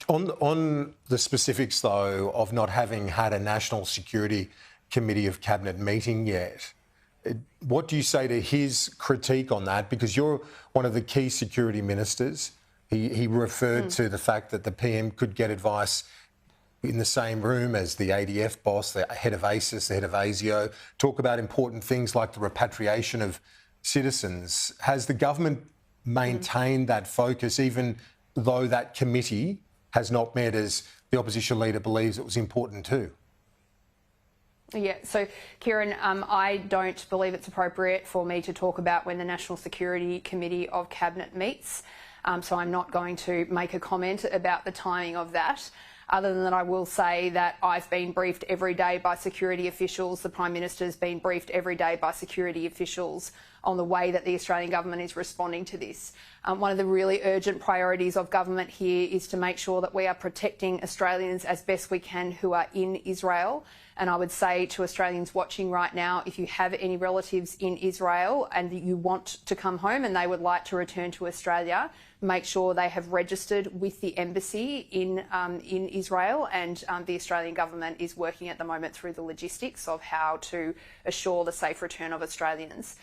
On the specifics, though, of not having had a National Security Committee of Cabinet meeting yet, what do you say to his critique on that? Because you're one of the key security ministers. He referred to the fact that the PM could get advice in the same room as the ADF boss, the head of ASIS, the head of ASIO, talk about important things like the repatriation of citizens. Has the government maintained that focus, even though that committee has not met, as the opposition leader believes it was important too? Yeah, so Kieran, I don't believe it's appropriate for me to talk about when the National Security Committee of Cabinet meets, so I'm not going to make a comment about the timing of that. Other than that, I will say that I've been briefed every day by security officials. The Prime Minister's been briefed every day by security officials on the way that the Australian government is responding to this. One of the really urgent priorities of government here is to make sure that we are protecting Australians as best we can who are in Israel. And I would say to Australians watching right now, if you have any relatives in Israel and you want to come home and they would like to return to Australia, make sure they have registered with the embassy in Israel, and the Australian government is working at the moment through the logistics of how to assure the safe return of Australians.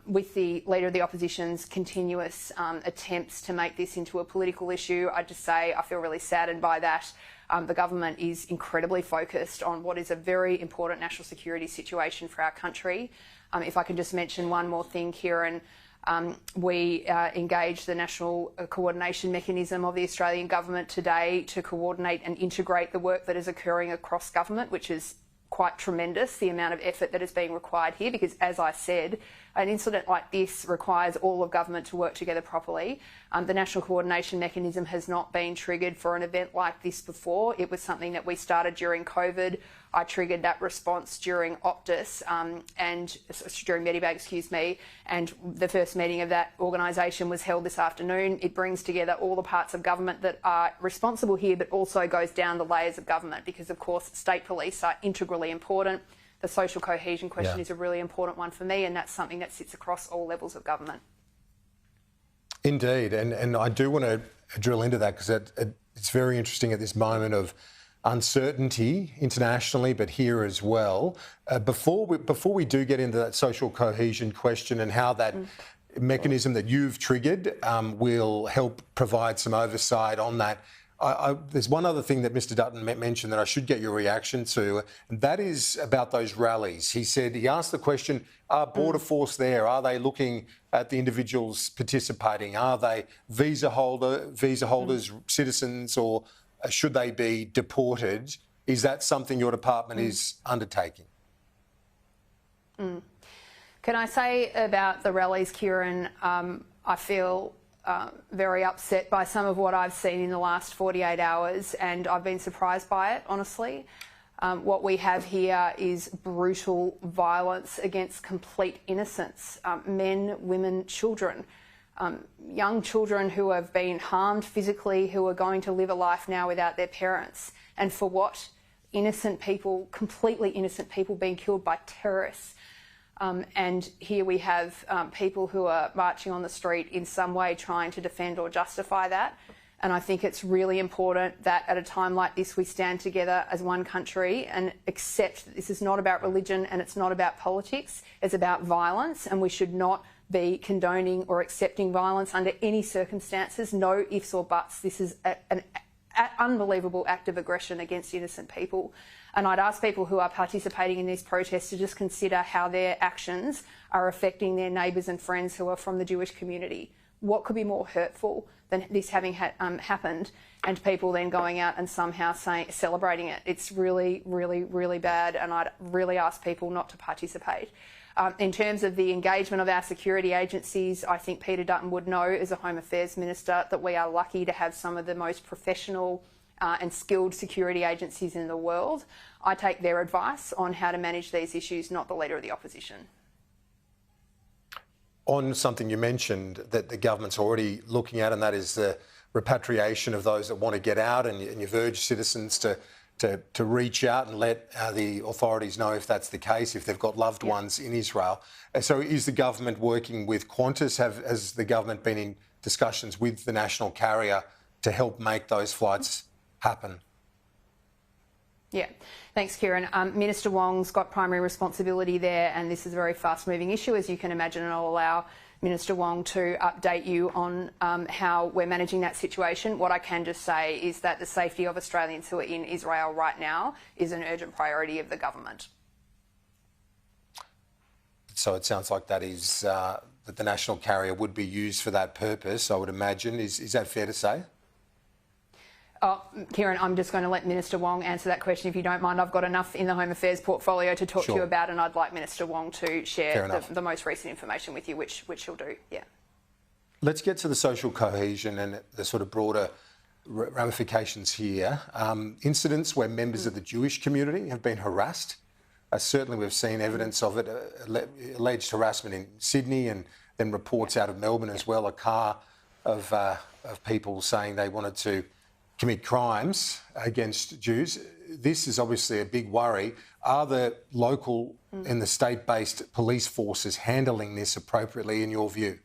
With the Leader of the Opposition's continuous attempts to make this into a political issue, I just say I feel really saddened by that. The government is incredibly focused on what is a very important national security situation for our country. If I can just mention one more thing, Kieran, we engaged the National Coordination Mechanism of the Australian Government today to coordinate and integrate the work that is occurring across government, which is quite tremendous, the amount of effort that is being required here, because, as I said, an incident like this requires all of government to work together properly. The National Coordination Mechanism has not been triggered for an event like this before. It was something that we started during COVID. I triggered that response during Optus and during Medibank, excuse me, and the first meeting of that organisation was held this afternoon. It brings together all the parts of government that are responsible here, but also goes down the layers of government because, of course, state police are integrally important. The social cohesion question is a really important one for me, and that's something that sits across all levels of government. Indeed, and I do want to drill into that because it's very interesting at this moment of uncertainty internationally, but here as well. Before we do get into that social cohesion question and how that mechanism that you've triggered will help provide some oversight on that, there's one other thing that Mr Dutton mentioned that I should get your reaction to, and that is about those rallies. He asked the question, are Border Force there? Are they looking at the individuals participating? Are they visa holders, citizens, or should they be deported? Is that something your department is undertaking? Can I say about the rallies, Kieran, I feel very upset by some of what I've seen in the last 48 hours, and I've been surprised by it, honestly. What we have here is brutal violence against complete innocents, men, women, children. Young children who have been harmed physically, who are going to live a life now without their parents. And for what? Innocent people, completely innocent people being killed by terrorists. And here we have people who are marching on the street in some way trying to defend or justify that. And I think it's really important that at a time like this we stand together as one country and accept that this is not about religion and it's not about politics. It's about violence, and we should not be condoning or accepting violence under any circumstances. No ifs or buts. This is an unbelievable act of aggression against innocent people. And I'd ask people who are participating in these protests to just consider how their actions are affecting their neighbours and friends who are from the Jewish community. What could be more hurtful than this having happened and people then going out and somehow celebrating it? It's really, really, really bad, and I'd really ask people not to participate. In terms of the engagement of our security agencies, I think Peter Dutton would know as a Home Affairs Minister that we are lucky to have some of the most professional and skilled security agencies in the world. I take their advice on how to manage these issues, not the Leader of the Opposition. On something you mentioned that the government's already looking at, and that is the repatriation of those that want to get out, and you've urged citizens to reach out and let the authorities know if that's the case, if they've got loved ones in Israel. So is the government working with Qantas? Has the government been in discussions with the national carrier to help make those flights happen? Yeah, thanks, Kieran. Minister Wong's got primary responsibility there, and this is a very fast-moving issue, as you can imagine, and I'll allow Minister Wong to update you on how we're managing that situation. What I can just say is that the safety of Australians who are in Israel right now is an urgent priority of the government. So it sounds like that is that the national carrier would be used for that purpose, I would imagine. Is that fair to say? Oh, Kieran, I'm just going to let Minister Wong answer that question if you don't mind. I've got enough in the Home Affairs portfolio to talk to you about, and I'd like Minister Wong to share the most recent information with you, which she'll do, yeah. Let's get to the social cohesion and the sort of broader ramifications here. Incidents where members of the Jewish community have been harassed. Certainly we've seen evidence of it, alleged harassment in Sydney, and then reports out of Melbourne as well, a car of people saying they wanted to commit crimes against Jews. This is obviously a big worry. Are the local and the state-based police forces handling this appropriately in your view?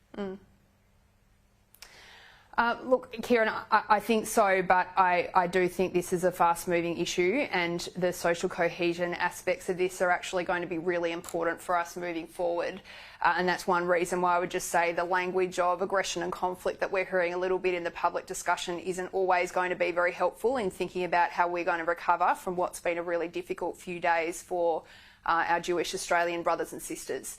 Look, Kieran, I think so, but I do think this is a fast-moving issue, and the social cohesion aspects of this are actually going to be really important for us moving forward. And that's one reason why I would just say the language of aggression and conflict that we're hearing a little bit in the public discussion isn't always going to be very helpful in thinking about how we're going to recover from what's been a really difficult few days for our Jewish Australian brothers and sisters.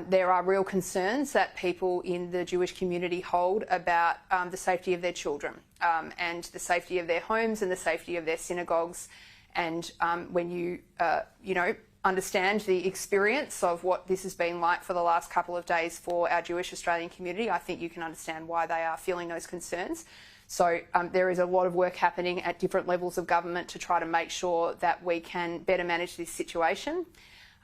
There are real concerns that people in the Jewish community hold about the safety of their children and the safety of their homes and the safety of their synagogues. And when you understand the experience of what this has been like for the last couple of days for our Jewish Australian community, I think you can understand why they are feeling those concerns. So there is a lot of work happening at different levels of government to try to make sure that we can better manage this situation.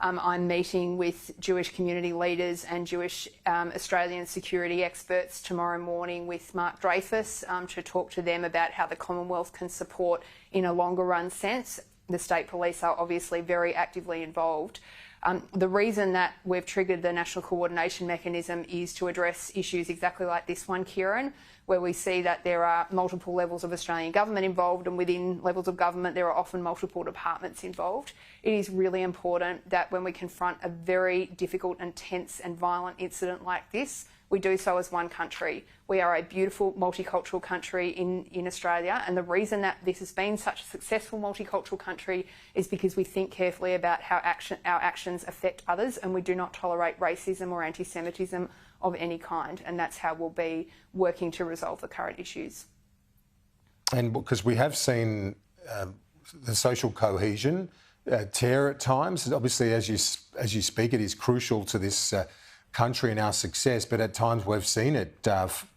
I'm meeting with Jewish community leaders and Jewish Australian security experts tomorrow morning with Mark Dreyfus to talk to them about how the Commonwealth can support in a longer run sense. The state police are obviously very actively involved. The reason that we've triggered the National Coordination Mechanism is to address issues exactly like this one, Kieran, where we see that there are multiple levels of Australian government involved, and within levels of government there are often multiple departments involved. It is really important that when we confront a very difficult and tense and violent incident like this, we do so as one country. We are a beautiful multicultural country in Australia, and the reason that this has been such a successful multicultural country is because we think carefully about how our actions affect others, and we do not tolerate racism or anti-Semitism of any kind, and that's how we'll be working to resolve the current issues. And because we have seen the social cohesion tear at times, obviously as you speak, it is crucial to this country and our success, but at times we've seen it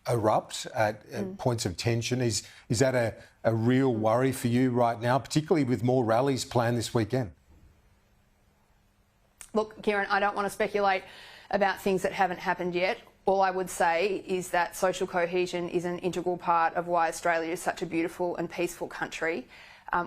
erupt at points of tension. Is that a real worry for you right now, particularly with more rallies planned this weekend? Look, Kieran, I don't want to speculate about things that haven't happened yet. All I would say is that social cohesion is an integral part of why Australia is such a beautiful and peaceful country.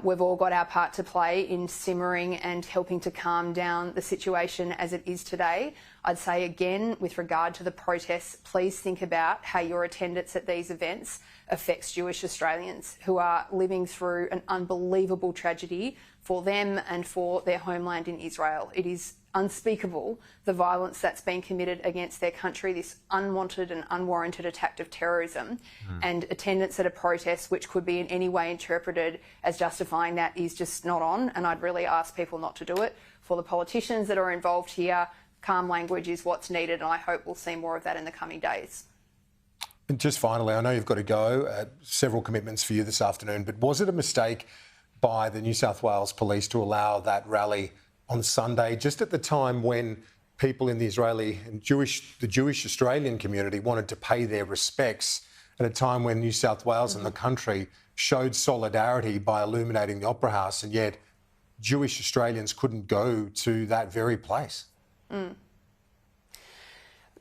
We've all got our part to play in simmering and helping to calm down the situation as it is today. I'd say again, with regard to the protests, please think about how your attendance at these events affects Jewish Australians who are living through an unbelievable tragedy for them and for their homeland in Israel. It is unspeakable, the violence that's been committed against their country, this unwanted and unwarranted attack of terrorism, and attendance at a protest which could be in any way interpreted as justifying that is just not on, and I'd really ask people not to do it. For the politicians that are involved here, calm language is what's needed, and I hope we'll see more of that in the coming days. And just finally, I know you've got to go, several commitments for you this afternoon, but was it a mistake by the New South Wales Police to allow that rally on Sunday, just at the time when people in the Israeli and the Jewish Australian community wanted to pay their respects, at a time when New South Wales and the country showed solidarity by illuminating the Opera House, and yet Jewish Australians couldn't go to that very place?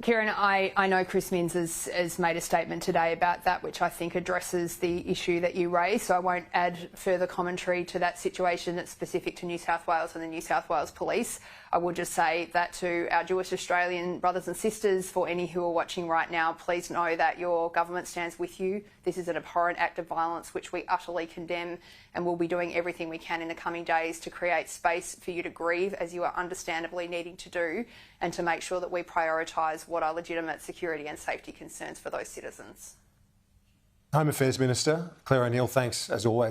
Kieran, I know Chris Minns has made a statement today about that, which I think addresses the issue that you raised, so I won't add further commentary to that situation that's specific to New South Wales and the New South Wales Police. I will just say that to our Jewish Australian brothers and sisters, for any who are watching right now, please know that your government stands with you. This is an abhorrent act of violence which we utterly condemn, and we'll be doing everything we can in the coming days to create space for you to grieve, as you are understandably needing to do, and to make sure that we prioritise what are legitimate security and safety concerns for those citizens. Home Affairs Minister Clare O'Neil, thanks as always.